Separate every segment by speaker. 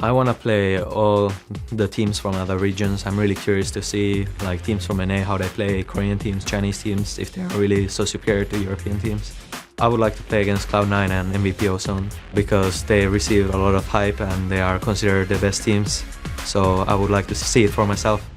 Speaker 1: I want to play all the teams from other regions. I'm really curious to see like teams from NA, how they play, Korean teams, Chinese teams, if they're really so superior to European teams. I would like to play against Cloud9 and MVP Ozone because they received a lot of hype and they are considered the best teams. So I would like to see it for myself.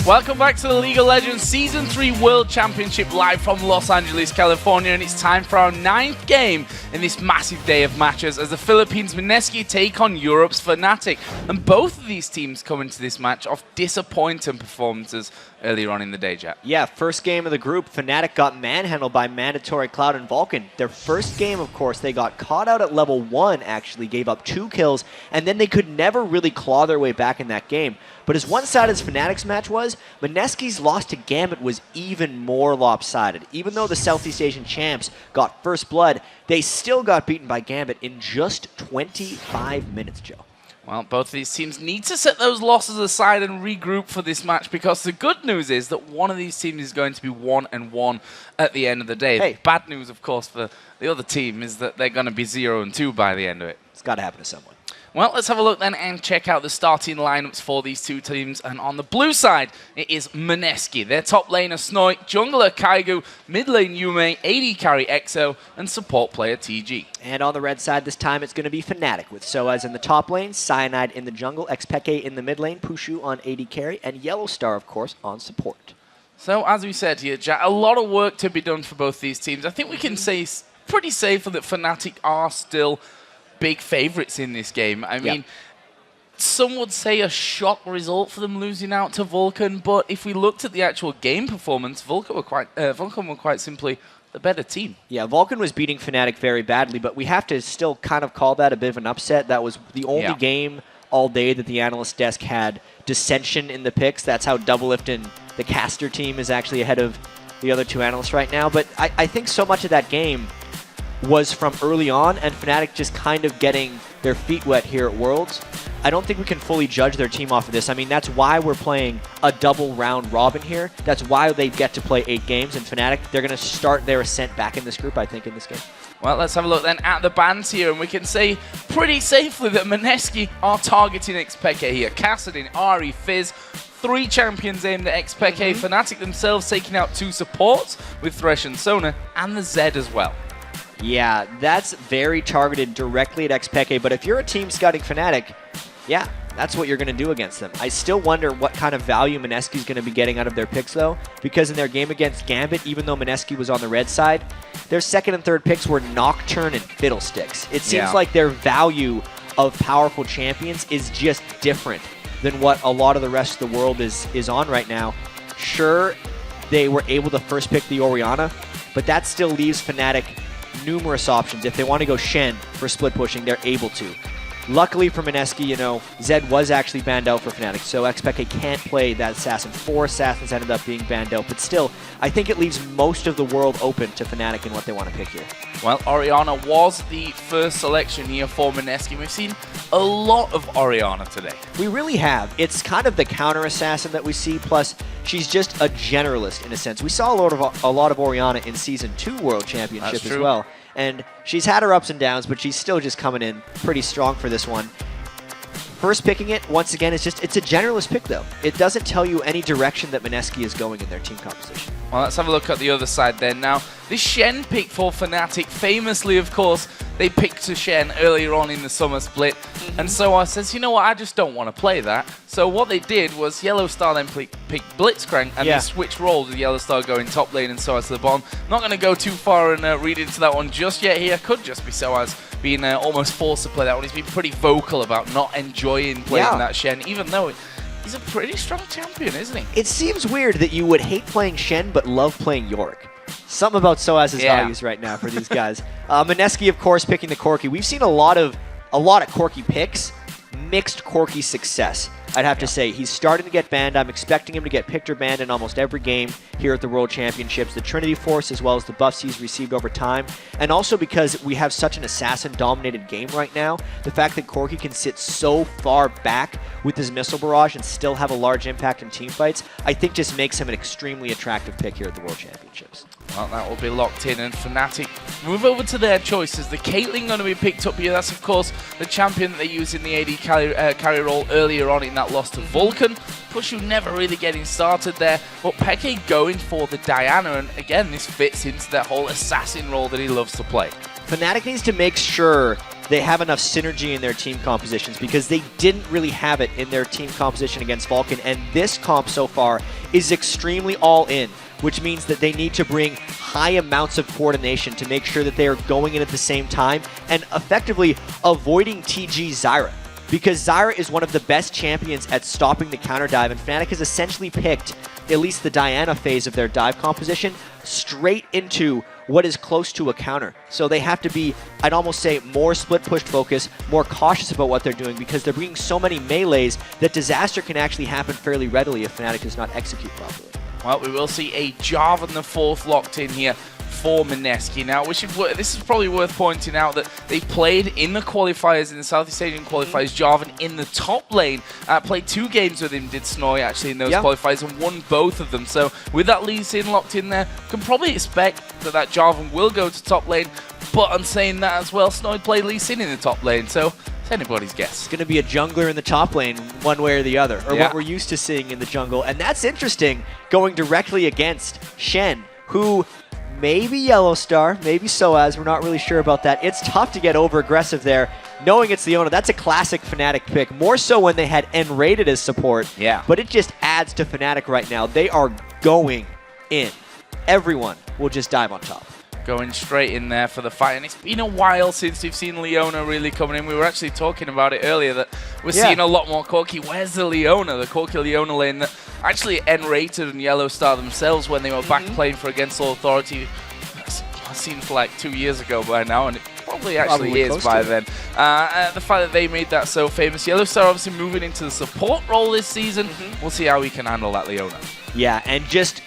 Speaker 2: Welcome back to the League of Legends Season 3 World Championship live from Los Angeles, California, and it's time for our 9th game in this massive day of matches as the Philippines MSK take on Europe's Fnatic. And both of these teams come into this match off disappointing performances earlier on in the day, Jack.
Speaker 3: Yeah, first game of the group, Fnatic got manhandled by Mandatory, Cloud, and Vulcan. Their first game, of course, they got caught out at level 1, actually, gave up 2 kills, and then they could never really claw their way back in that game. But as one-sided as Fnatic's match was, MSK's loss to Gambit was even more lopsided. Even though the Southeast Asian champs got first blood, they still got beaten by Gambit in just 25 minutes, Joe.
Speaker 2: Well, both of these teams need to set those losses aside and regroup for this match because the good news is that one of these teams is going to be 1-1 at the end of the day.
Speaker 3: Hey.
Speaker 2: Bad news, of course, for the other team is that they're going to be 0-2 by the end of it.
Speaker 3: It's got to happen to someone.
Speaker 2: Well, let's have a look then and check out the starting lineups for these two teams. And on the blue side, it is MSK. Their top laner Snoik, jungler Kaigu, mid lane Yume, AD carry EXO, and support player TG.
Speaker 3: And on the red side this time, it's going to be Fnatic with Soaz in the top lane, Cyanide in the jungle, Xpeke in the mid lane, Pushu on AD carry, and Yellowstar, of course, on support.
Speaker 2: So, as we said here, Jack, a lot of work to be done for both these teams. I think we can say pretty safely that Fnatic are still big favorites in this game. I mean, some would say a shock result for them losing out to Vulcan, but if we looked at the actual game performance, Vulcan were quite simply the better team. Yeah,
Speaker 3: Vulcan was beating Fnatic very badly, but we have to still kind of call that a bit of an upset. That was the only game all day that the analyst desk had dissension in the picks. That's how Doublelift and the caster team is actually ahead of the other two analysts right now. But I think so much of that game was from early on, and Fnatic just kind of getting their feet wet here at Worlds. I don't think we can fully judge their team off of this. I mean, that's why we're playing a double round robin here. That's why they get to play 8 games, and Fnatic, they're going to start their ascent back in this group, I think, in this game. Well,
Speaker 2: let's have a look then at the bans here, and we can say pretty safely that MSK are targeting Xpeke here. Kassadin, Ari, Fizz, 3 champions aimed at Xpeke. Fnatic themselves taking out 2 supports with Thresh and Sona, and the Zed as well.
Speaker 3: Yeah, that's very targeted directly at Xpeke, but if you're a team scouting Fnatic, yeah, that's what you're going to do against them. I still wonder what kind of value MSK is going to be getting out of their picks, though, because in their game against Gambit, even though MSK was on the red side, their second and third picks were Nocturne and Fiddlesticks. It seems like their value of powerful champions is just different than what a lot of the rest of the world is on right now. Sure, they were able to first pick the Orianna, but that still leaves Fnatic numerous options. If they want to go Shen for split pushing, they're able to. Luckily for MSK, you know, Zed was actually banned out for Fnatic, so Xpeke can't play that assassin. 4 assassins ended up being banned out, but still, I think it leaves most of the world open to Fnatic and what they want to pick here.
Speaker 2: Well, Orianna was the first selection here for MSK. We've seen a lot of Orianna today.
Speaker 3: We really have. It's kind of the counter assassin that we see, plus she's just a generalist in a sense. We saw a lot of Orianna in Season 2 World Championship as well. And she's had her ups and downs, but she's still just coming in pretty strong for this one. First picking it, once again, it's a generalist pick, though. It doesn't tell you any direction that MSK is going in their team composition.
Speaker 2: Well, let's have a look at the other side then. Now, this Shen pick for Fnatic, famously, of course, they picked to Shen earlier on in the summer split. And so I says, you know what, I just don't want to play that. So what they did was Yellowstar then picked Blitzcrank, and they switched roles with Yellowstar going top lane and Soaz to the bottom. Not going to go too far and read into that one just yet here. Could just be Soaz being almost forced to play that one. He's been pretty vocal about not enjoying playing that Shen, even though he's a pretty strong champion, isn't he?
Speaker 3: It seems weird that you would hate playing Shen but love playing Yorick. Something about Soaz's values right now for these guys. MSK, of course, picking the Corki. We've seen a lot of Corki picks. mixed Corki success, I'd have to say. He's starting to get banned. I'm expecting him to get picked or banned in almost every game here at the World Championships. The Trinity Force, as well as the buffs he's received over time. And also because we have such an assassin-dominated game right now, the fact that Corki can sit so far back with his missile barrage and still have a large impact in teamfights, I think just makes him an extremely attractive pick here at the World Championships.
Speaker 2: Well, that will be locked in, and Fnatic move over to their choices. The Caitlyn going to be picked up here. That's, of course, the champion that they used in the AD carry role earlier on in that loss to Vulcan. Pushu never really getting started there, but Peke going for the Diana, and again, this fits into that whole assassin role that he loves to play.
Speaker 3: Fnatic needs to make sure they have enough synergy in their team compositions, because they didn't really have it in their team composition against Vulcan, and this comp so far is extremely all-in, which means that they need to bring high amounts of coordination to make sure that they are going in at the same time and effectively avoiding TG Zyra. Because Zyra is one of the best champions at stopping the counter dive, and Fnatic has essentially picked at least the Diana phase of their dive composition straight into what is close to a counter. So they have to be, I'd almost say, more split push focus, more cautious about what they're doing, because they're bringing so many melees that disaster can actually happen fairly readily if Fnatic does not execute properly.
Speaker 2: Well, we will see a Jarvan the 4th locked in here for MSK. Now, this is probably worth pointing out that they played in the qualifiers, in the Southeast Asian qualifiers, Jarvan in the top lane. Played 2 games with him, did Snoy, actually, in those qualifiers, and won both of them. So with that Lee Sin locked in there, can probably expect that Jarvan will go to top lane. But on saying that as well, Snoy played Lee Sin in the top lane, so it's anybody's guess.
Speaker 3: It's going to be a jungler in the top lane, one way or the other, or what we're used to seeing in the jungle. And that's interesting, going directly against Shen, who maybe Yellow Star, maybe Soaz, we're not really sure about that. It's tough to get over-aggressive there, knowing it's Leona. That's a classic Fnatic pick, more so when they had N-rated as support.
Speaker 2: Yeah.
Speaker 3: But it just adds to Fnatic right now. They are going in. Everyone will just dive on top.
Speaker 2: Going straight in there for the fight, and it's been a while since we've seen Leona really coming in. We were actually talking about it earlier that we're seeing a lot more Corki. Where's the Leona, the Corki Leona lane that actually N-rated and Yellow Star themselves when they were back playing for Against All Authority? It seems like 2 years ago by now, and it probably actually is by then. The fact that they made that so famous. Yellow Star obviously moving into the support role this season. We'll see how we can handle that Leona.
Speaker 3: Yeah, and just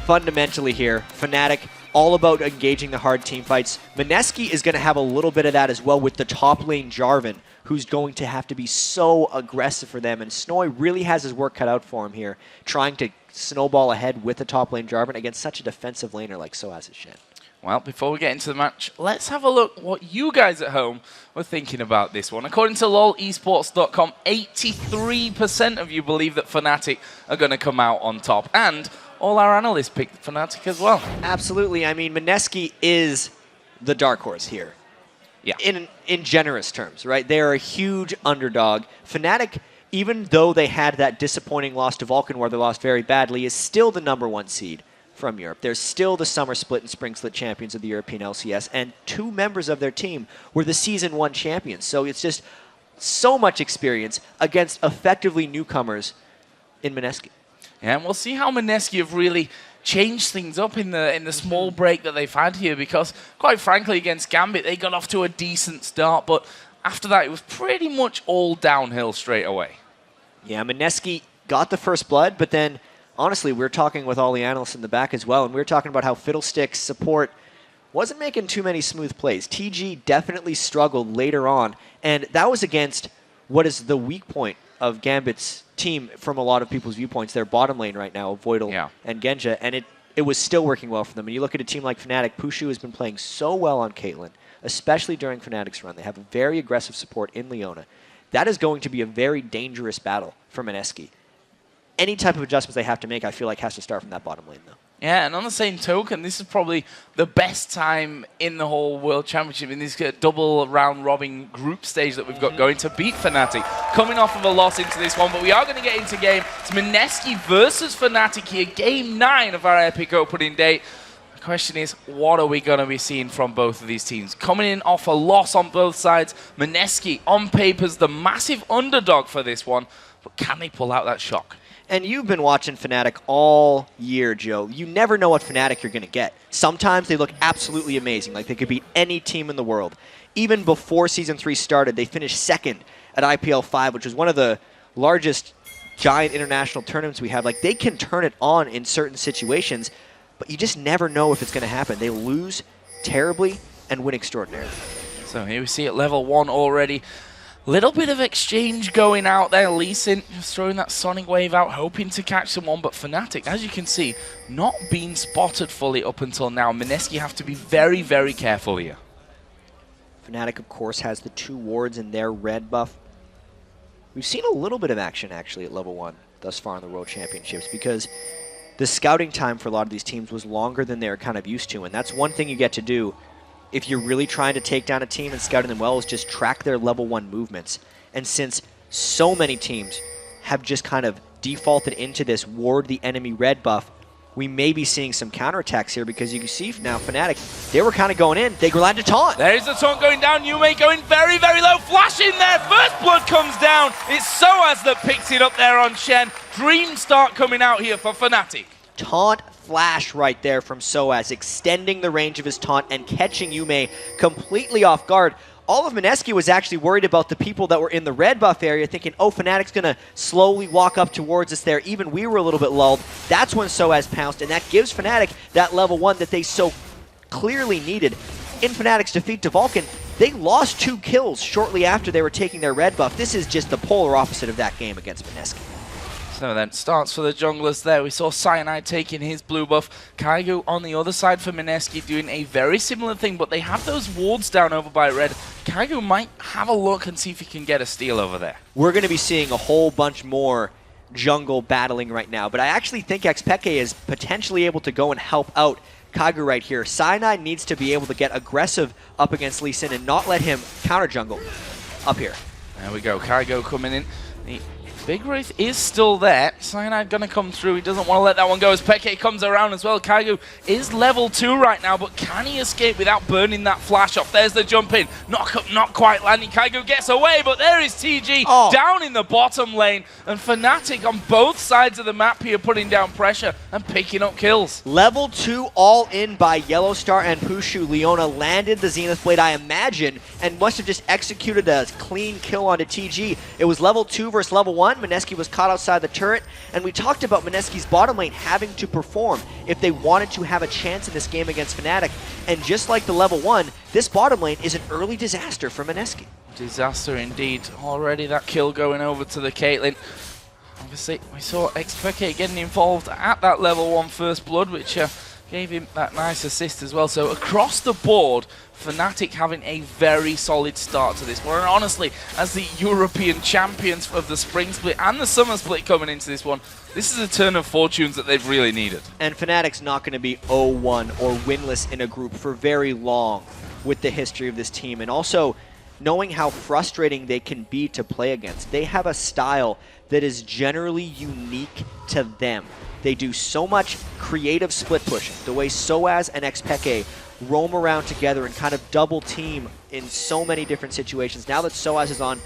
Speaker 3: fundamentally here, Fnatic all about engaging the hard team fights. MSK is going to have a little bit of that as well with the top lane Jarvan, who's going to have to be so aggressive for them. And Snoy really has his work cut out for him here, trying to snowball ahead with the top lane Jarvan against such a defensive laner like Soaz Shen.
Speaker 2: Well, before we get into the match, let's have a look what you guys at home were thinking about this one. According to lolesports.com, 83% of you believe that Fnatic are going to come out on top. And all our analysts picked Fnatic as well.
Speaker 3: Absolutely. I mean, MSK is the dark horse here.
Speaker 2: Yeah.
Speaker 3: In generous terms, right? They're a huge underdog. Fnatic, even though they had that disappointing loss to Vulcan where they lost very badly, is still the #1 seed from Europe. They're still the summer split and spring split champions of the European LCS, and 2 members of their team were the season 1 champions. So it's just so much experience against effectively newcomers in MSK.
Speaker 2: Yeah, and we'll see how MSK have really changed things up in the small break that they've had here, because quite frankly against Gambit they got off to a decent start, but after that it was pretty much all downhill straight away.
Speaker 3: Yeah, MSK got the first blood, but then honestly we were talking with all the analysts in the back as well, and we were talking about how Fiddlestick's support wasn't making too many smooth plays. TG definitely struggled later on, and that was against what is the weak point of Gambit's team from a lot of people's viewpoints. Their bottom lane right now, Voidal and Genja, and it was still working well for them. And you look at a team like Fnatic, Pushu has been playing so well on Caitlyn, especially during Fnatic's run. They have a very aggressive support in Leona. That is going to be a very dangerous battle for MSK. Any type of adjustments they have to make, I feel like, has to start from that bottom lane, though.
Speaker 2: Yeah, and on the same token, this is probably the best time in the whole World Championship, in this double round-robin group stage that we've got going, to beat Fnatic. Coming off of a loss into this one, but we are going to get into game. It's MSK versus Fnatic here, Game 9 of our epic opening day. The question is, what are we going to be seeing from both of these teams? Coming in off a loss on both sides, MSK on paper's the massive underdog for this one, but can they pull out that shock?
Speaker 3: And you've been watching Fnatic all year, Joe. You never know what Fnatic you're going to get. Sometimes they look absolutely amazing, like they could beat any team in the world. even before Season 3 started, they finished second at IPL 5, which was one of the largest giant international tournaments we have. Like, they can turn it on in certain situations, but you just never know if it's going to happen. They lose terribly and win extraordinarily.
Speaker 2: So here we see at level 1 already. Little bit of exchange going out there. Lee Sin just throwing that Sonic Wave out, hoping to catch someone, but Fnatic, as you can see, not being spotted fully up until now. MSK have to be very, very careful here.
Speaker 3: Fnatic, of course, has the 2 wards in their red buff. We've seen a little bit of action, actually, at level 1 thus far in the World Championships, because the scouting time for a lot of these teams was longer than they're kind of used to, and that's one thing you get to do if you're really trying to take down a team and scouting them well, is just track their level 1 movements. And since so many teams have just kind of defaulted into this ward the enemy red buff, we may be seeing some counterattacks here, because you can see now Fnatic, they were kind of going in. They landed taunt.
Speaker 2: There's the taunt going down. Yume going very, very low. Flash in there. First blood comes down. It's Soaz that picks it up there on Shen. Dream start coming out here for Fnatic.
Speaker 3: Taunt flash right there from Soaz, extending the range of his taunt and catching Yume completely off guard. All of MSK was actually worried about the people that were in the red buff area, thinking, oh, Fnatic's going to slowly walk up towards us there. Even we were a little bit lulled. That's when Soaz pounced, and that gives Fnatic that level 1 that they so clearly needed. In Fnatic's defeat to Vulcan, they lost 2 kills shortly after they were taking their red buff. This is just the polar opposite of that game against MSK.
Speaker 2: So then starts for the junglers there. We saw Cyanide taking his blue buff. Kaigo on the other side for MSK doing a very similar thing, but they have those wards down over by red. Kaigo might have a look and see if he can get a steal over there.
Speaker 3: We're going to be seeing a whole bunch more jungle battling right now, but I actually think XPeke is potentially able to go and help out Kaigo right here. Cyanide needs to be able to get aggressive up against Lee Sin and not let him counter jungle up here.
Speaker 2: There we go. Kaigo coming in. The Big Wraith is still there. Cyanide gonna come through. He doesn't want to let that one go as Peke comes around as well. Kaigo is level 2 right now, but can he escape without burning that flash off? There's the jump in. Knock up, not quite landing. Kaigo gets away, but there is TG down in the bottom lane. And Fnatic on both sides of the map here putting down pressure and picking up kills.
Speaker 3: Level 2 all in by Yellowstar and Pushu. Leona landed the Zenith Blade, I imagine, and must have just executed a clean kill onto TG. It was level 2 versus level 1. MSK was caught outside the turret, and we talked about MSK's bottom lane having to perform if they wanted to have a chance in this game against Fnatic. And just like the level 1, this bottom lane is an early disaster for MSK.
Speaker 2: Disaster indeed. Already that kill going over to the Caitlyn. Obviously, we saw XPeke getting involved at that level 1 first blood, which gave him that nice assist as well. So across the board, Fnatic having a very solid start to this one. And honestly, as the European champions of the spring split and the summer split coming into this one, this is a turn of fortunes that they've really needed.
Speaker 3: And Fnatic's not going to be 0-1 or winless in a group for very long with the history of this team. And also, knowing how frustrating they can be to play against. They have a style that is generally unique to them. They do so much creative split pushing, the way Soaz and XPeke roam around together and kind of double team in so many different situations. Now that Soaz is on,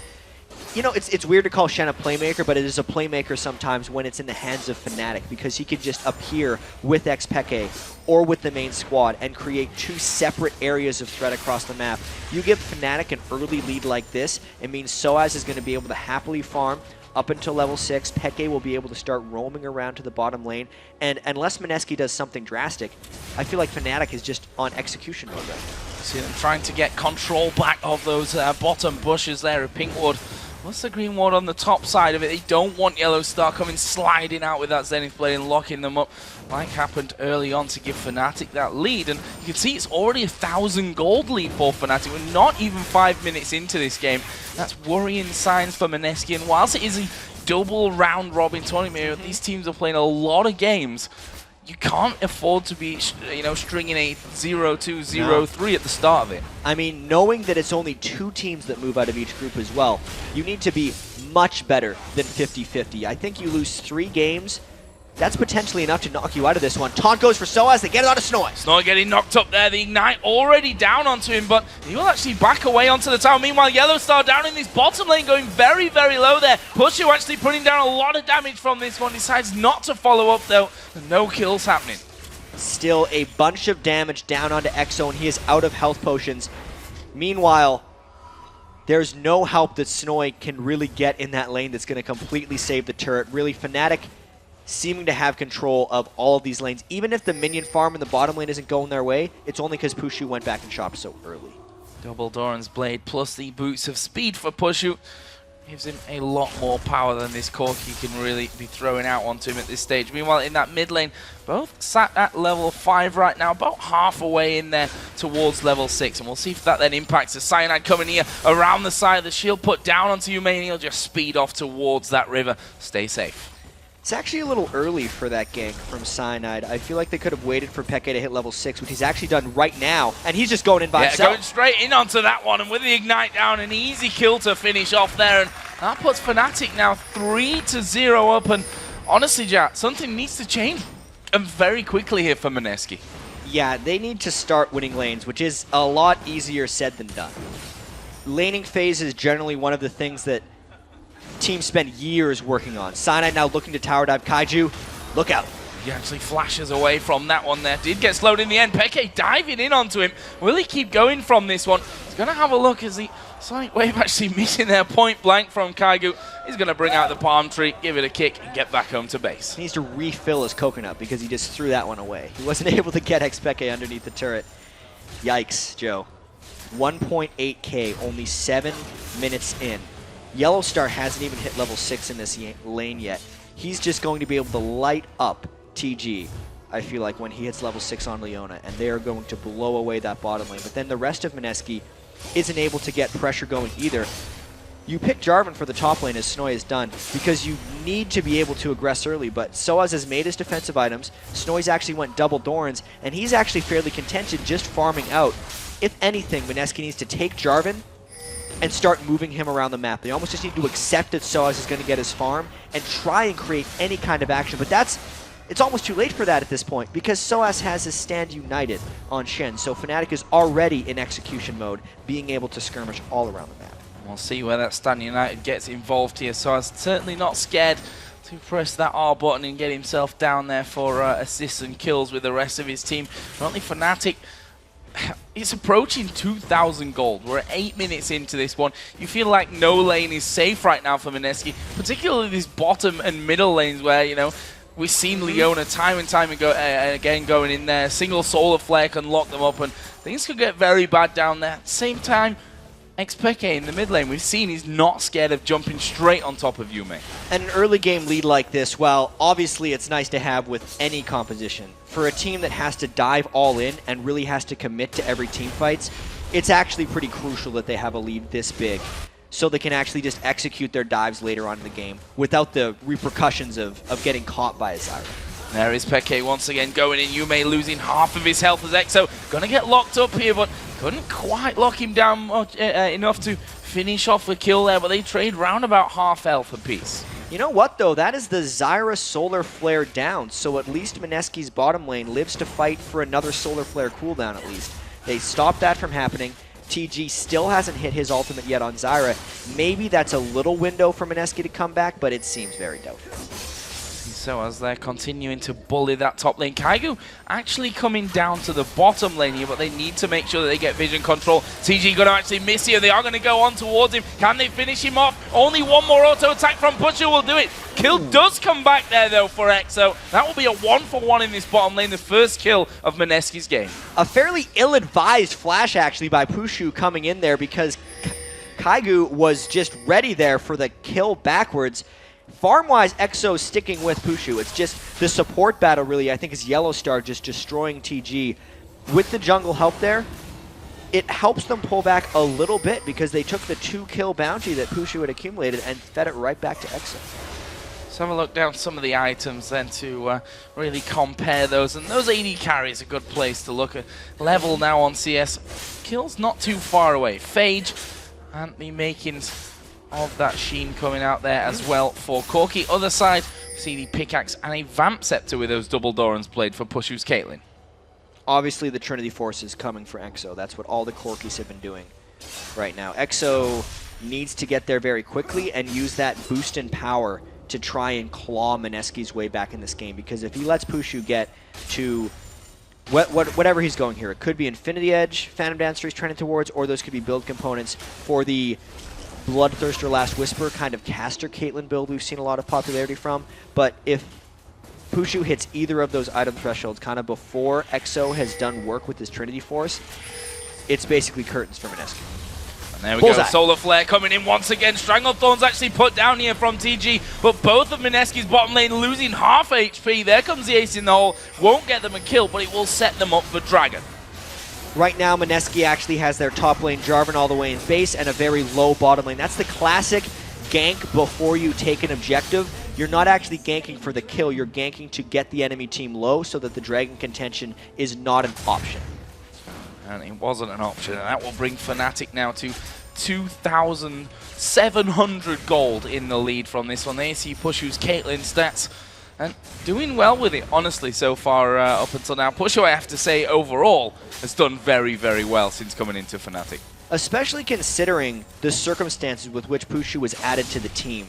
Speaker 3: you know, it's weird to call Shen a playmaker, but it is a playmaker sometimes when it's in the hands of Fnatic, because he can just appear with XPeke or with the main squad and create 2 separate areas of threat across the map. You give Fnatic an early lead like this, it means Soaz is going to be able to happily farm up until level 6. Peke will be able to start roaming around to the bottom lane, and unless MSK does something drastic, I feel like Fnatic is just on execution mode right now.
Speaker 2: See them trying to get control back of those bottom bushes there of pink ward. What's the green ward on the top side of it? They don't want Yellowstar coming sliding out with that Zenith Blade and locking them up like happened early on to give Fnatic that lead. And you can see it's already 1,000 gold lead for Fnatic. We're not even 5 minutes into this game. That's worrying signs for MSK. And whilst it is a double round robin tournament, these teams are playing a lot of games. You can't afford to be, you know, stringing a 0-2, 0-3 at the start of it.
Speaker 3: I mean, knowing that it's only 2 teams that move out of each group as well, you need to be much better than 50-50. I think you lose 3 games, that's potentially enough to knock you out of this one. Taunt goes for Soaz, they get it out of Snoy.
Speaker 2: Snoy getting knocked up there, the Ignite already down onto him, but he will actually back away onto the tower. Meanwhile, Yellowstar down in this bottom lane going very, very low there. Pushu actually putting down a lot of damage from this one, decides not to follow up though, and no kills happening.
Speaker 3: Still a bunch of damage down onto Exo, and he is out of health potions. Meanwhile, there's no help that Snoy can really get in that lane that's going to completely save the turret. Really, Fnatic seeming to have control of all of these lanes. Even if the minion farm in the bottom lane isn't going their way, it's only because Pushu went back and chopped so early.
Speaker 2: Double Doran's Blade plus the boots of speed for Pushu gives him a lot more power than this Corki can really be throwing out onto him at this stage. Meanwhile, in that mid lane, both sat at level 5 right now, about half away in there towards level 6. And we'll see if that then impacts the Cyanide coming here around the side of the shield, put down onto Yume, and he'll just speed off towards that river. Stay safe.
Speaker 3: It's actually a little early for that gank from Cyanide. I feel like they could have waited for Peke to hit level 6, which he's actually done right now, and he's just going in by himself.
Speaker 2: Going straight in onto that one, and with the Ignite down, an easy kill to finish off there, and that puts Fnatic now 3-0 up, and honestly, Jack, something needs to change, and very quickly here for MSK.
Speaker 3: Yeah, they need to start winning lanes, which is a lot easier said than done. Laning phase is generally one of the things that teams spend years working on. Cyanide now looking to tower dive Kaiju. Look out.
Speaker 2: He actually flashes away from that one there. Did get slowed in the end. Peke diving in onto him. Will he keep going from this one? He's going to have a look as the Sonic Wave actually missing there point blank from Kaigu. He's going to bring out the palm tree, give it a kick, and get back home to base.
Speaker 3: He needs to refill his coconut because he just threw that one away. He wasn't able to get Xpeke underneath the turret. Yikes, Joe. 1.8k, only 7 minutes in. Yellowstar hasn't even hit level 6 in this lane yet. He's just going to be able to light up TG, I feel like, when he hits level 6 on Leona, and they are going to blow away that bottom lane. But then the rest of MSK isn't able to get pressure going either. You pick Jarvan for the top lane, as Snoy has done, because you need to be able to aggress early, but Soaz has made his defensive items. Snoy's actually went double Dorans, and he's actually fairly contented just farming out. If anything, MSK needs to take Jarvan and start moving him around the map. They almost just need to accept that Soaz is going to get his farm and try and create any kind of action. But it's almost too late for that at this point, because Soaz has his stand united on Shen. So Fnatic is already in execution mode, being able to skirmish all around the map.
Speaker 2: We'll see where that stand united gets involved here. Soaz certainly not scared to press that R button and get himself down there for assists and kills with the rest of his team. Currently Fnatic, it's approaching 2,000 gold. We're 8 minutes into this one. You feel like no lane is safe right now for MSK, particularly these bottom and middle lanes where, you know, we've seen Leona time and time again going in there. Single solar flare can lock them up, and things could get very bad down there. At the same time, Xpeke in the mid lane, we've seen he's not scared of jumping straight on top of Yume.
Speaker 3: And an early game lead like this, well, obviously it's nice to have with any composition. For a team that has to dive all in and really has to commit to every team fights, it's actually pretty crucial that they have a lead this big, so they can actually just execute their dives later on in the game without the repercussions of getting caught by a Zyra.
Speaker 2: There is Peke once again going in. Yume losing half of his health as Exo. Gonna get locked up here, but couldn't quite lock him down much, enough to finish off the kill there, but they trade round about half health apiece.
Speaker 3: You know what, though? That is the Zyra Solar Flare down, so at least MSK's bottom lane lives to fight for another Solar Flare cooldown at least. They stopped that from happening. TG still hasn't hit his ultimate yet on Zyra. Maybe that's a little window for MSK to come back, but it seems very doubtful.
Speaker 2: So as they're continuing to bully that top lane, Kaigu actually coming down to the bottom lane here, but they need to make sure that they get vision control. TG going to actually miss here. They are going to go on towards him. Can they finish him off? Only one more auto attack from Butcher will do it. Kill does come back there though for Exo. That will be a 1-for-1 in this bottom lane, the first kill of MSK's game.
Speaker 3: A fairly ill-advised flash actually by Pushu coming in there, because Kaigu was just ready there for the kill backwards. Farm-wise, Exo sticking with Pushu. It's just the support battle, really, I think, is Yellowstar just destroying TG. With the jungle help there, it helps them pull back a little bit because they took the 2-kill bounty that Pushu had accumulated and fed it right back to Exo.
Speaker 2: Let's have a look down some of the items then to really compare those. And those AD carries a good place to look at. Level now on CS. Kills not too far away. Phage and the makings of that Sheen coming out there as well for Corki. Other side, see the pickaxe and a Vamp Scepter with those double Dorans played for Pushu's Caitlyn.
Speaker 3: Obviously, the Trinity Force is coming for Exo. That's what all the Corkis have been doing right now. Exo needs to get there very quickly and use that boost in power to try and claw MSK's way back in this game, because if he lets Pushu get to whatever he's going here. It could be Infinity Edge, Phantom Dancer he's trending towards, or those could be build components for the Bloodthirster Last Whisper kind of caster Caitlyn build we've seen a lot of popularity from. But if Pushu hits either of those item thresholds kind of before EXO has done work with his Trinity Force, it's basically curtains for MSK.
Speaker 2: And there we
Speaker 3: Bullseye.
Speaker 2: go, Solar Flare coming in once again. Stranglethorn's actually put down here from TG, but both of MSK's bottom lane losing half HP. There comes the ace in the hole. Won't get them a kill, but it will set them up for Dragon.
Speaker 3: Right now, MSK actually has their top lane Jarvan all the way in base and a very low bottom lane. That's the classic gank before you take an objective. You're not actually ganking for the kill, you're ganking to get the enemy team low so that the Dragon contention is not an option.
Speaker 2: And it wasn't an option, and that will bring Fnatic now to 2,700 gold in the lead from this one. There you see Pushu's Caitlyn stats, and doing well with it, honestly, so far up until now. Pushu, I have to say, overall, has done very, very well since coming into Fnatic.
Speaker 3: Especially considering the circumstances with which Pushu was added to the team.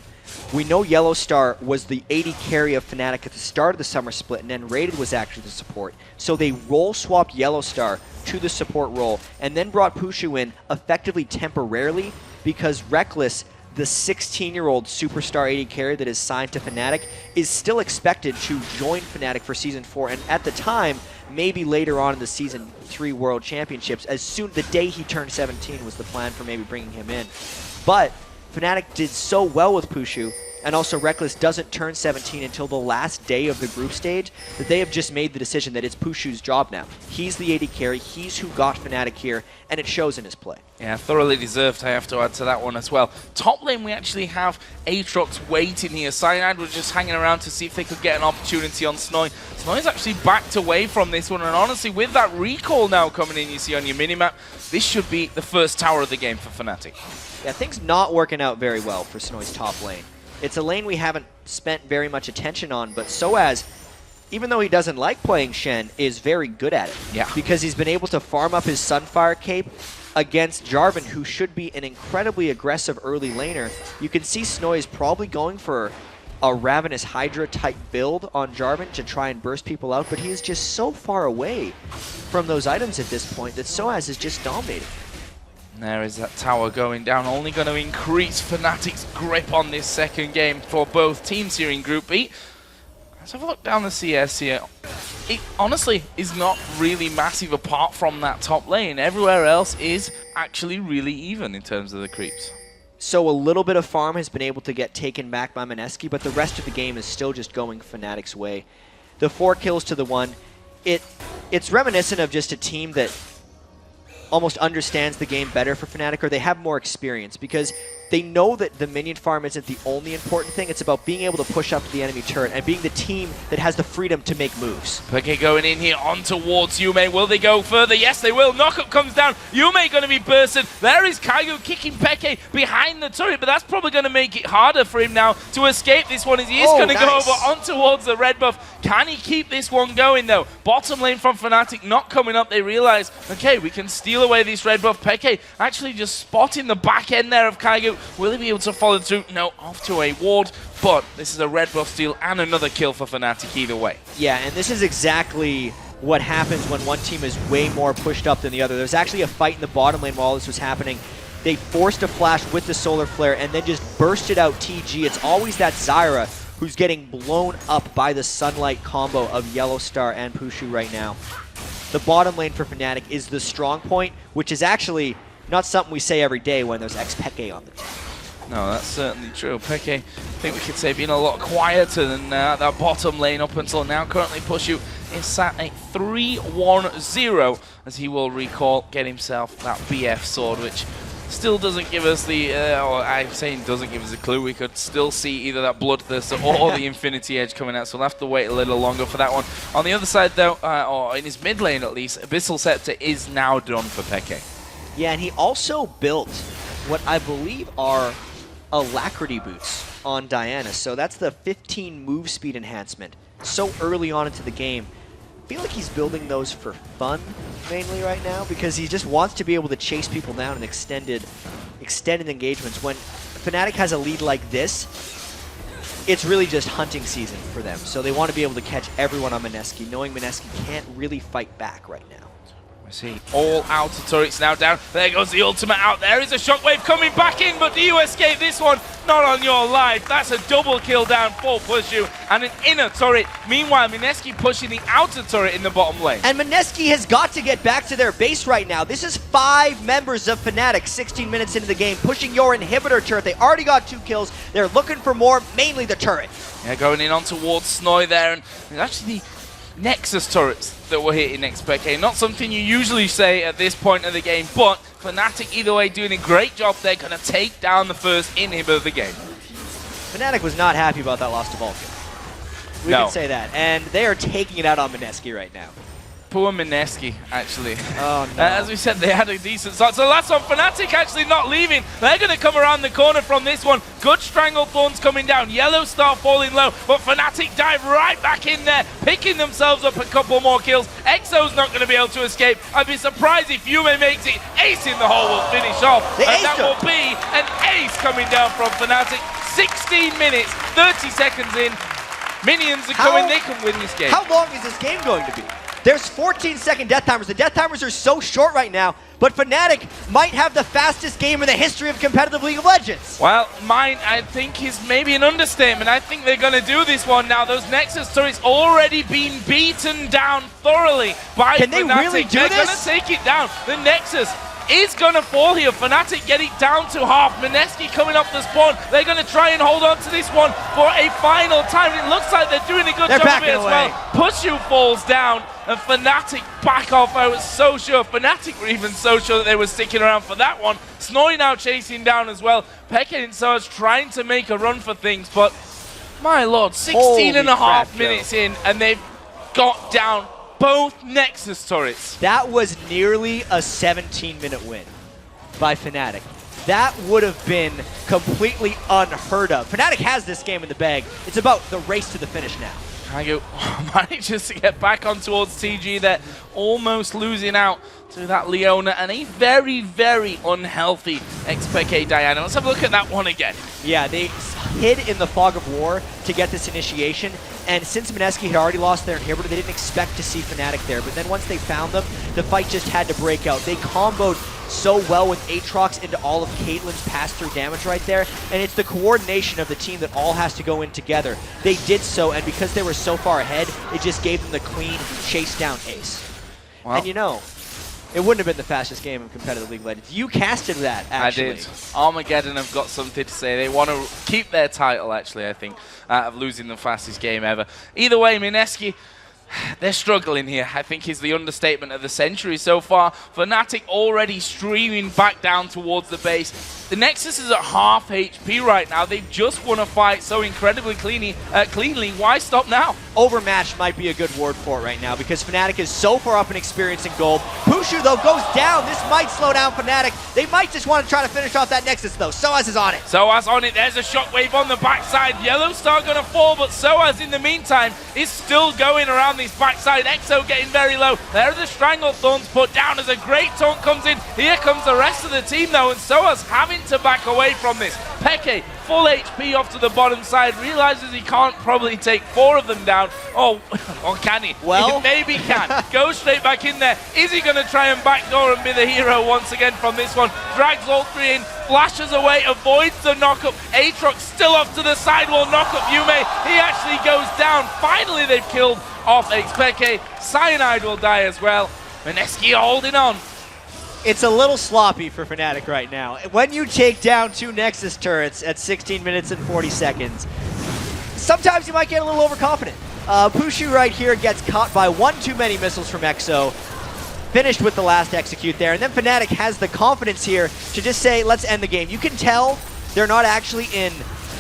Speaker 3: We know Yellowstar was the AD carry of Fnatic at the start of the summer split, and then Rated was actually the support. So they role swapped Yellowstar to the support role, and then brought Pushu in effectively temporarily because Reckless, the 16-year-old superstar AD carry that is signed to Fnatic, is still expected to join Fnatic for Season 4, and at the time, maybe later on in the Season 3 World Championships, as soon the day he turned 17 was the plan for maybe bringing him in. But Fnatic did so well with Pushu, and also Reckless doesn't turn 17 until the last day of the group stage, that they have just made the decision that it's Pushu's job now. He's the AD carry, he's who got Fnatic here, and it shows in his play.
Speaker 2: Yeah, thoroughly deserved, I have to add to that one as well. Top lane, we actually have Aatrox waiting here. Cyanide was just hanging around to see if they could get an opportunity on Snowy. Snowy's actually backed away from this one, and honestly, with that recall now coming in, you see on your minimap, this should be the first tower of the game for Fnatic.
Speaker 3: Yeah, things not working out very well for Snowy's top lane. It's a lane we haven't spent very much attention on, but Soaz, even though he doesn't like playing Shen, is very good at it.
Speaker 2: Yeah.
Speaker 3: Because he's been able to farm up his Sunfire cape against Jarvan, who should be an incredibly aggressive early laner. You can see Snowy is probably going for a Ravenous Hydra type build on Jarvan to try and burst people out, but he is just so far away from those items at this point that Soaz is just dominating.
Speaker 2: There is that tower going down, only going to increase Fnatic's grip on this second game for both teams here in Group B. Let's have a look down the CS here. It honestly is not really massive apart from that top lane. Everywhere else is actually really even in terms of the creeps.
Speaker 3: So a little bit of farm has been able to get taken back by MSK, but the rest of the game is still just going Fnatic's way. The 4 kills to the 1, it's reminiscent of just a team that almost understands the game better for Fnatic, or they have more experience, because they know that the minion farm isn't the only important thing. It's about being able to push up to the enemy turret and being the team that has the freedom to make moves.
Speaker 2: Peke going in here on towards Yume. Will they go further? Yes, they will. Knockup comes down. Yume going to be bursted. There is Kaigo kicking Peke behind the turret, but that's probably going to make it harder for him now to escape this one, as he is going to go over on towards the red buff. Can he keep this one going, though? Bottom lane from Fnatic not coming up. They realize, okay, we can steal away this red buff. Peke actually just spotting the back end there of Kaigo. Will he be able to follow through? No, off to a ward, but this is a red buff steal and another kill for Fnatic either way.
Speaker 3: Yeah, and this is exactly what happens when one team is way more pushed up than the other. There's actually a fight in the bottom lane while this was happening. They forced a flash with the solar flare and then just bursted out TG. It's always that Zyra who's getting blown up by the sunlight combo of Yellowstar and Pushu right now. The bottom lane for Fnatic is the strong point, which is actually not something we say every day when there's ex-Peke on the team.
Speaker 2: No, that's certainly true. Peke, I think we could say, being a lot quieter than that bottom lane up until now. Currently, Pushu is sat at 3-1-0 as he will recall, get himself that BF sword, which still doesn't give us the, or I'm saying doesn't give us a clue. We could still see either that Bloodthirster or the Infinity Edge coming out, so we'll have to wait a little longer for that one. On the other side, though, or in his mid lane at least, Abyssal Scepter is now done for Peke.
Speaker 3: Yeah, and he also built what I believe are Alacrity boots on Diana. So that's the 15 move speed enhancement so early on into the game. I feel like he's building those for fun mainly right now, because he just wants to be able to chase people down in extended engagements. When Fnatic has a lead like this, it's really just hunting season for them. So they want to be able to catch everyone on MSK, knowing MSK can't really fight back right now.
Speaker 2: I see. All outer turrets now down. There goes the ultimate out. There is a shockwave coming back in, but do you escape this one? Not on your life. That's a double kill down for Pushu and an inner turret. Meanwhile, Mineski pushing the outer turret in the bottom lane.
Speaker 3: And Mineski has got to get back to their base right now. This is 5 members of Fnatic 16 minutes into the game, pushing your inhibitor turret. They already got 2 kills. They're looking for more, mainly the turret.
Speaker 2: Yeah, going in on towards Snoy there, and actually the Nexus turrets that were hitting XPK. Not something you usually say at this point of the game, but Fnatic either way doing a great job. They're going to take down the first inhibitor of the game.
Speaker 3: Fnatic was not happy about that loss to Vulcan. We can say that. And they are taking it out on Mineski right now.
Speaker 2: Poor Mineski, actually.
Speaker 3: Oh, no.
Speaker 2: As we said, they had a decent start. So that's on Fnatic actually not leaving. They're going to come around the corner from this one. Good Strangle Thorns coming down. Yellow Star falling low, but Fnatic dive right back in there, picking themselves up a couple more kills. EXO's not going to be able to escape. I'd be surprised if Yume makes it. Ace in the hole will finish off. And that will be an ace coming down from Fnatic. 16 minutes, 30 seconds in. Minions are coming. They can win this game.
Speaker 3: How long is this game going to be? There's 14-second death timers. The death timers are so short right now, but Fnatic might have the fastest game in the history of competitive League of Legends.
Speaker 2: Well, mine, I think, is maybe an understatement. I think they're going to do this one now. Those Nexus turrets already been beaten down thoroughly by Fnatic.
Speaker 3: Can they really do
Speaker 2: They're
Speaker 3: this?
Speaker 2: going to take it down. The Nexus is going to fall here. Fnatic get it down to half. Mineski coming up the spawn. They're going to try and hold on to this one for a final time. It looks like they're doing a good job of it as well. Pushu falls down, and Fnatic back off. I was so sure. Fnatic were even so sure that they were sticking around for that one. Snowy now chasing down as well. Pekka and Sarge trying to make a run for things, but my lord, 16 and a half minutes in, and they've got down both Nexus turrets.
Speaker 3: That was nearly a 17-minute win by Fnatic. That would have been completely unheard of. Fnatic has this game in the bag. It's about the race to the finish now.
Speaker 2: Kaigo manages to get back on towards TG. They're almost losing out to that Leona and a very, very unhealthy XPK Diana. Let's have a look at that one again.
Speaker 3: Yeah, they hid in the fog of war to get this initiation, and since Mineski had already lost their inhibitor, they didn't expect to see Fnatic there, but then once they found them, the fight just had to break out. They comboed so well with Aatrox into all of Caitlyn's pass-through damage right there, and it's the coordination of the team that all has to go in together. They did so, and because they were so far ahead, it just gave them the clean chase-down ace. Wow. And you know, it wouldn't have been the fastest game in competitive League of Legends. You casted that, actually.
Speaker 2: I did. Armageddon have got something to say. They want to keep their title, actually, I think, of losing the fastest game ever. Either way, Mineski, they're struggling here, I think, is the understatement of the century so far. Fnatic already streaming back down towards the base. The Nexus is at half HP right now. They've just won a fight so incredibly cleanly. Why stop now?
Speaker 3: Overmatched might be a good word for it right now because Fnatic is so far up in experience and gold. Pushu, though, goes down. This might slow down Fnatic. They might just want to try to finish off that Nexus, though. Soaz is on it.
Speaker 2: Soaz on it. There's a shockwave on the backside. Yellow Star going to fall, but Soaz, in the meantime, is still going around this backside. EXO getting very low. There are the Strangle Thorns put down as a great taunt comes in. Here comes the rest of the team, though, and Soaz having to back away from this. Peke, full HP off to the bottom side, realizes he can't probably take 4 of them down. Oh, or can he?
Speaker 3: Well,
Speaker 2: maybe can. Goes straight back in there. Is he going to try and backdoor and be the hero once again from this one? Drags all 3 in, flashes away, avoids the knockup. Aatrox still off to the side will knock up Yume. He actually goes down. Finally, they've killed off XPK. Cyanide will die as well. Mineski holding on.
Speaker 3: It's a little sloppy for Fnatic right now. When you take down 2 Nexus turrets at 16 minutes and 40 seconds, sometimes you might get a little overconfident. Pushu right here gets caught by 1 too many missiles from EXO. Finished with the last execute there. And then Fnatic has the confidence here to just say, let's end the game. You can tell they're not actually in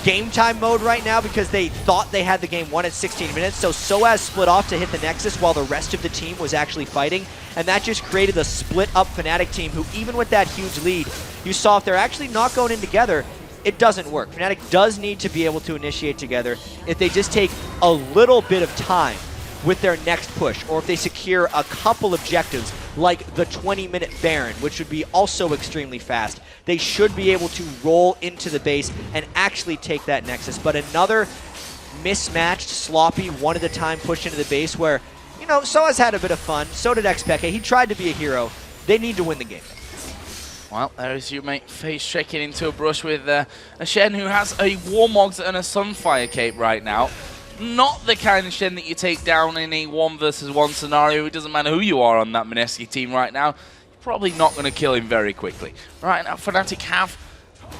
Speaker 3: game time mode right now because they thought they had the game won at 16 minutes. So Soaz split off to hit the Nexus while the rest of the team was actually fighting. And that just created a split up Fnatic team who, even with that huge lead, you saw if they're actually not going in together, it doesn't work. Fnatic does need to be able to initiate together if they just take a little bit of time with their next push, or if they secure a couple objectives like the 20-minute Baron, which would be also extremely fast. they should be able to roll into the base and actually take that Nexus. But another mismatched, sloppy, one-at-a-time push into the base where, you know, Soaz had a bit of fun. So did XPeke. He tried to be a hero. They need to win the game.
Speaker 2: Well, there is your mate face checking into a brush with a Shen who has a Warmogs and a Sunfire cape right now. Not the kind of Shen that you take down in a 1-versus-1 scenario. It doesn't matter who you are on that MSK team right now. You're probably not going to kill him very quickly. Right now, Fnatic have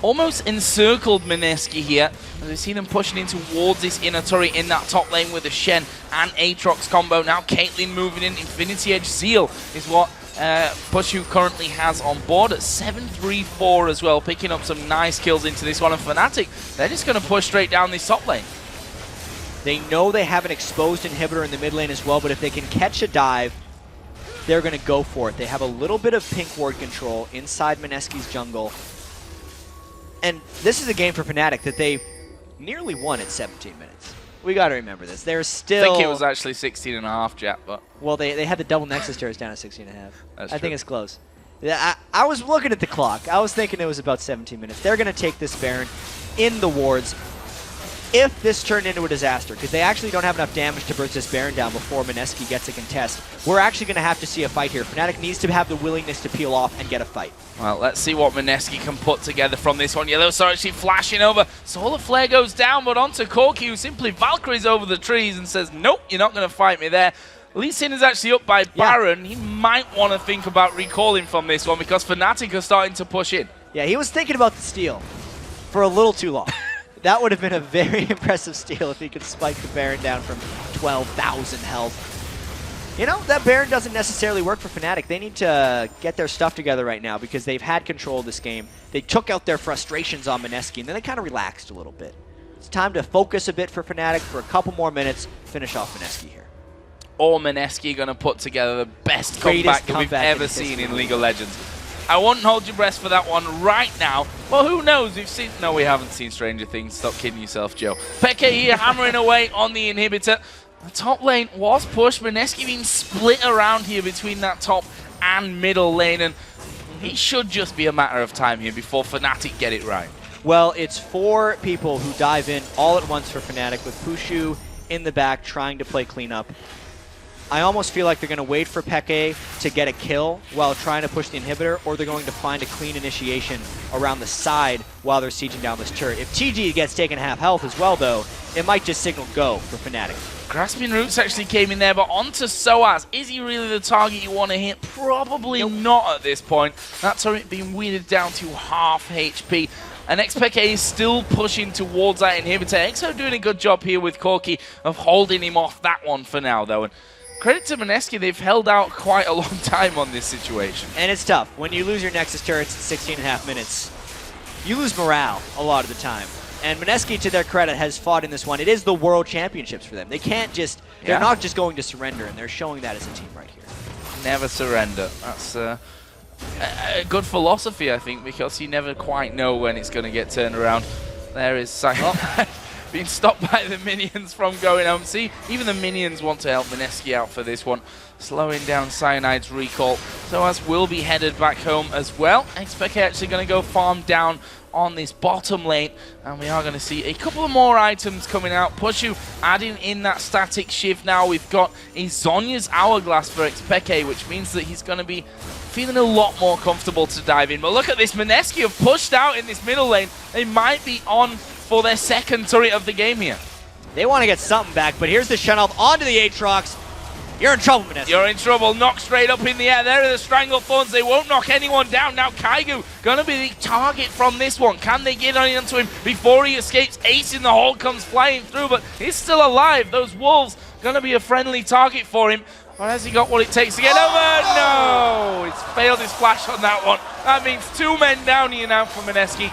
Speaker 2: almost encircled MSK here. As we've seen them pushing in towards this inner turret in that top lane with the Shen and Aatrox combo. Now Caitlyn moving in. Infinity Edge Zeal is what Pushu currently has on board at 7-3-4 as well, picking up some nice kills into this one. And Fnatic, they're just going to push straight down this top lane.
Speaker 3: They know they have an exposed inhibitor in the mid lane as well, but if they can catch a dive, they're going to go for it. They have a little bit of pink ward control inside MSK's jungle. And this is a game for Fnatic that they nearly won at 17 minutes. We got to remember this. They're still...
Speaker 2: I think it was actually 16 and a half, Jack, but...
Speaker 3: Well, they had the double Nexus turrets down at 16 and a half.
Speaker 2: That's
Speaker 3: I
Speaker 2: true.
Speaker 3: think it's close. I was looking at the clock. I was thinking it was about 17 minutes. They're going to take this Baron in the wards. If this turned into a disaster, because they actually don't have enough damage to burst this Baron down before MSK gets a contest, we're actually going to have to see a fight here. Fnatic needs to have the willingness to peel off and get a fight.
Speaker 2: Well, let's see what MSK can put together from this one. Yellow Star actually flashing over. Solar Flare goes down, but onto Corki, who simply Valkyries over the trees and says, nope, you're not going to fight me there. Lee Sin is actually up by Baron. He might want to think about recalling from this one because Fnatic are starting to push in.
Speaker 3: Yeah, he was thinking about the steal for a little too long. That would have been a very impressive steal if he could spike the Baron down from 12,000 health. You know, that Baron doesn't necessarily work for Fnatic. They need to get their stuff together right now because they've had control of this game. They took out their frustrations on MSK, and then they kind of relaxed a little bit. It's time to focus a bit for Fnatic for a couple more minutes, finish off MSK here.
Speaker 2: Or MSK going to put together the best comeback that we've ever seen in League of Legends. I wouldn't hold your breath for that one right now. Well, who knows? We've seen... No, we haven't seen Stranger Things. Stop kidding yourself, Joe. Peke here hammering away on the inhibitor. The top lane was pushed. MSK being split around here between that top and middle lane. And it should just be a matter of time here before Fnatic get it right.
Speaker 3: Well, it's 4 people who dive in all at once for Fnatic with Pushu in the back trying to play cleanup. I almost feel like they're going to wait for Peke to get a kill while trying to push the inhibitor, or they're going to find a clean initiation around the side while they're sieging down this turret. If TG gets taken half health as well, though, it might just signal go for Fnatic.
Speaker 2: Grasping Roots actually came in there, but onto Soaz. Is he really the target you want to hit? Probably not at this point. That turret being weeded down to half HP. And XPK is still pushing towards that inhibitor. EXO doing a good job here with Corki of holding him off that one for now, though. And credit to MSK, they've held out quite a long time on this situation.
Speaker 3: And it's tough. When you lose your Nexus turrets at 16.5 minutes, you lose morale a lot of the time. And MSK, to their credit, has fought in this one. It is the World Championships for them. They can't just, they're not just going to surrender, and they're showing that as a team right here.
Speaker 2: Never surrender. That's a good philosophy, I think, because you never quite know when it's going to get turned around. There is Cyanide being stopped by the minions from going home. See, even the minions want to help MSK out for this one, slowing down Cyanide's recall. Soaz will be headed back home as well. XPK actually going to go farm down on this bottom lane, and we are going to see a couple of more items coming out. Pushu adding in that static shift now. We've got a Zhonya's Hourglass for XPK, which means that he's going to be feeling a lot more comfortable to dive in. But look at this, MSK have pushed out in this middle lane. They might be on for their second turret of the game here.
Speaker 3: They want to get something back, but here's the Shenalth onto the Aatrox. You're in trouble, MSK.
Speaker 2: You're in trouble. Knocked straight up in the air. There are the Stranglethorns. They won't knock anyone down. Now Kaigu going to be the target from this one. Can they get onto him before he escapes? Ace in the hole comes flying through, but he's still alive. Those wolves going to be a friendly target for him. But has he got what it takes to get over? No! It's failed his flash on that one. That means 2 men down here now for MSK.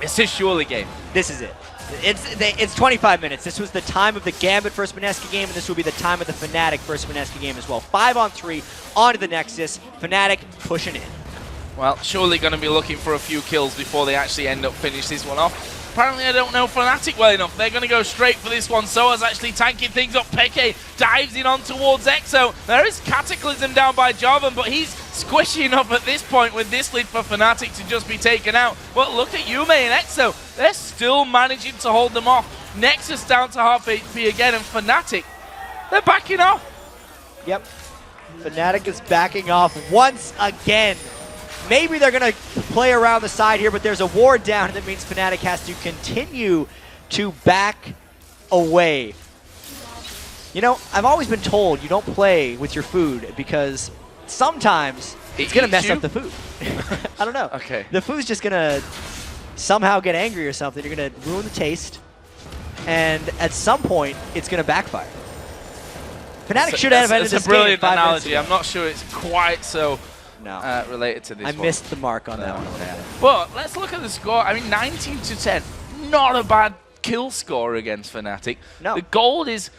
Speaker 2: This is surely game.
Speaker 3: This is it. It's 25 minutes. This was the time of the Gambit first MSK game, and this will be the time of the Fnatic first MSK game as well. 5-on-3 onto the Nexus. Fnatic pushing in.
Speaker 2: Well, surely going to be looking for a few kills before they actually end up finish this one off. Apparently, I don't know Fnatic well enough. They're going to go straight for this one. Soaz actually tanking things up. Peke dives in on towards EXO. There is Cataclysm down by Jarvan, but he's squishing up at this point with this lead for Fnatic to just be taken out. But look at Yume and Exo. They're still managing to hold them off. Nexus down to half HP again, and Fnatic, they're backing off.
Speaker 3: Yep. Fnatic is backing off once again. Maybe they're going to play around the side here, but there's a ward down, and that means Fnatic has to continue to back away. You know, I've always been told you don't play with your food because sometimes it's going to mess up the food. I don't know.
Speaker 2: Okay.
Speaker 3: The food's just going to somehow get angry or something. You're going to ruin the taste, and at some point, it's going to backfire. Fnatic should have ended this game.
Speaker 2: It's a brilliant analogy. I'm not sure it's quite so related to this
Speaker 3: I
Speaker 2: one.
Speaker 3: missed the mark on that one.
Speaker 2: But let's look at the score. I mean, 19 to 10. Not a bad kill score against Fnatic.
Speaker 3: No.
Speaker 2: The gold is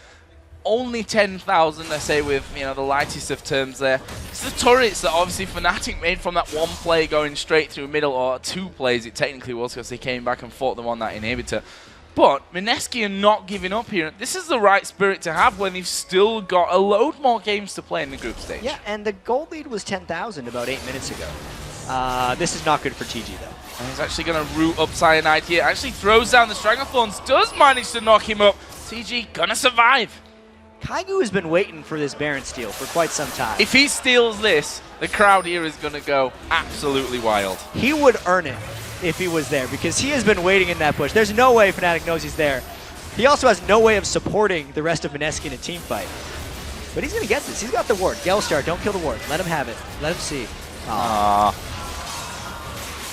Speaker 2: only 10,000, I say, with the lightest of terms there. It's the turrets that obviously Fnatic made from that one play going straight through middle, or two plays it technically was, because they came back and fought them on that inhibitor. But MSK are not giving up here. This is the right spirit to have when you've still got a load more games to play in the group stage.
Speaker 3: Yeah, and the gold lead was 10,000 about 8 minutes ago. This is not good for TG, though.
Speaker 2: And he's actually going to root up Cyanide here. Actually throws down the Stranglethorns, does manage to knock him up. TG gonna survive.
Speaker 3: Kaigu has been waiting for this Baron steal for quite some time.
Speaker 2: If he steals this, the crowd here is going to go absolutely wild.
Speaker 3: He would earn it if he was there, because he has been waiting in that push. There's no way Fnatic knows he's there. He also has no way of supporting the rest of MSK in a team fight. But he's going to get this. He's got the ward. Gelstar, don't kill the ward. Let him have it. Let him see.
Speaker 2: Aww.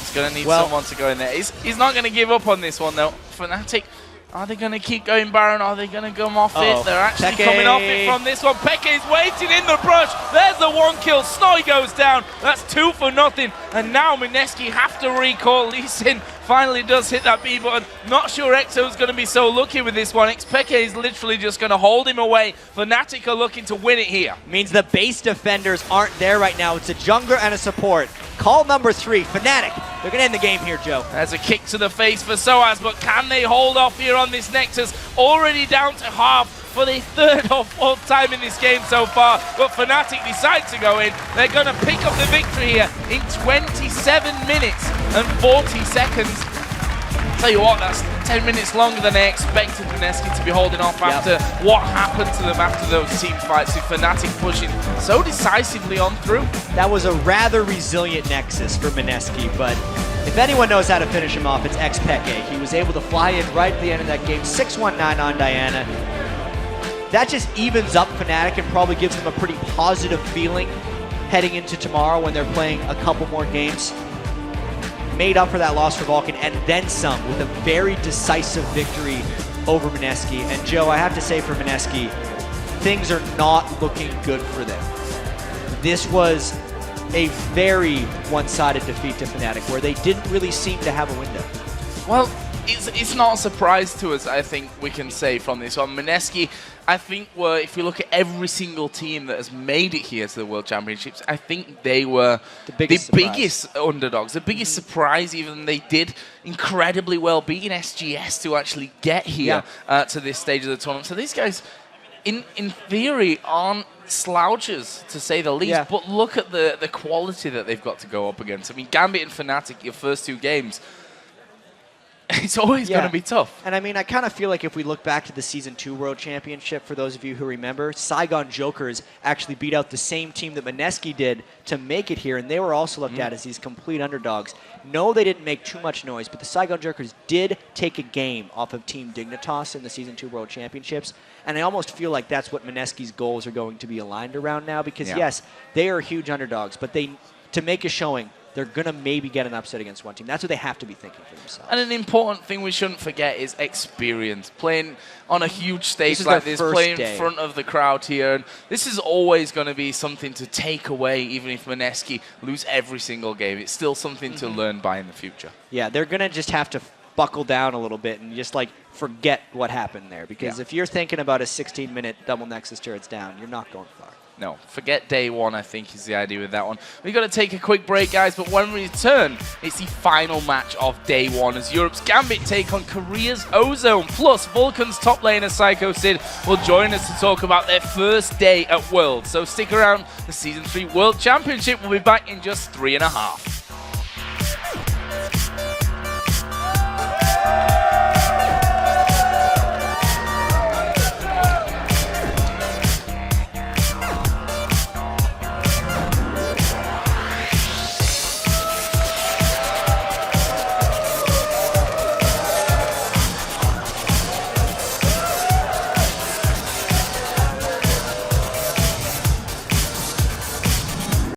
Speaker 2: He's going to need someone to go in there. He's not going to give up on this one, though. Fnatic, are they going to keep going Baron? Are they going to come off it? They're actually coming off it from this one. Peke is waiting in the brush. There's the one kill. Snowy goes down. That's 2 for nothing. And now MSK have to recall. Lee Sin finally does hit that B button. Not sure Exo's going to be so lucky with this one. Peke is literally just going to hold him away. Fnatic are looking to win it here.
Speaker 3: Means the base defenders aren't there right now. It's a jungler and a support. Call number 3, Fnatic. They're going to end the game here, Joe.
Speaker 2: There's a kick to the face for Soaz, but can they hold off here on this Nexus? Already down to half for the 3rd or 4th time in this game so far, but Fnatic decide to go in. They're going to pick up the victory here in 27 minutes and 40 seconds. Tell you what, that's 10 minutes longer than I expected MSK to be holding off after what happened to them after those team fights, with Fnatic pushing so decisively on through.
Speaker 3: That was a rather resilient Nexus for MSK, but if anyone knows how to finish him off, it's Peke. He was able to fly in right at the end of that game, 619 on Diana. That just evens up Fnatic and probably gives them a pretty positive feeling heading into tomorrow when they're playing a couple more games. Made up for that loss for Vulcan and then some with a very decisive victory over MSK. And Joe, I have to say for MSK, things are not looking good for them. This was a very one-sided defeat to Fnatic where they didn't really seem to have a window.
Speaker 2: Well, it's not a surprise to us, I think we can say from this one. MSK, I think, were, if you look at every single team that has made it here to the World Championships, I think they were the biggest underdogs, the biggest surprise. Even they did incredibly well, beating SGS to actually get here to this stage of the tournament. So these guys, in theory, aren't slouches, to say the least, but look at the quality that they've got to go up against. I mean, Gambit and Fnatic, your first 2 games, it's always going to be tough.
Speaker 3: And I mean, I kind of feel like if we look back to the Season 2 World Championship, for those of you who remember, Saigon Jokers actually beat out the same team that MSK did to make it here, and they were also looked at as these complete underdogs. No, they didn't make too much noise, but the Saigon Jokers did take a game off of Team Dignitas in the Season 2 World Championships, and I almost feel like that's what MSK's goals are going to be aligned around now, because yes, they are huge underdogs, but to make a showing, they're going to maybe get an upset against one team. That's what they have to be thinking for themselves.
Speaker 2: And an important thing we shouldn't forget is experience. Playing on a huge stage like this, playing in front of the crowd here. And this is always going to be something to take away, even if MSK lose every single game. It's still something to learn by in the future.
Speaker 3: Yeah, they're going to just have to buckle down a little bit and just like forget what happened there. Because if you're thinking about a 16-minute double Nexus turrets down, you're not going far.
Speaker 2: No, forget day one, I think, is the idea with that one. We've got to take a quick break, guys, but when we return, it's the final match of day one as Europe's Gambit take on Korea's Ozone. Plus, Vulcan's top laner, Psycho Sid, will join us to talk about their first day at Worlds. So stick around, the Season 3 World Championship will be back in just 3.5.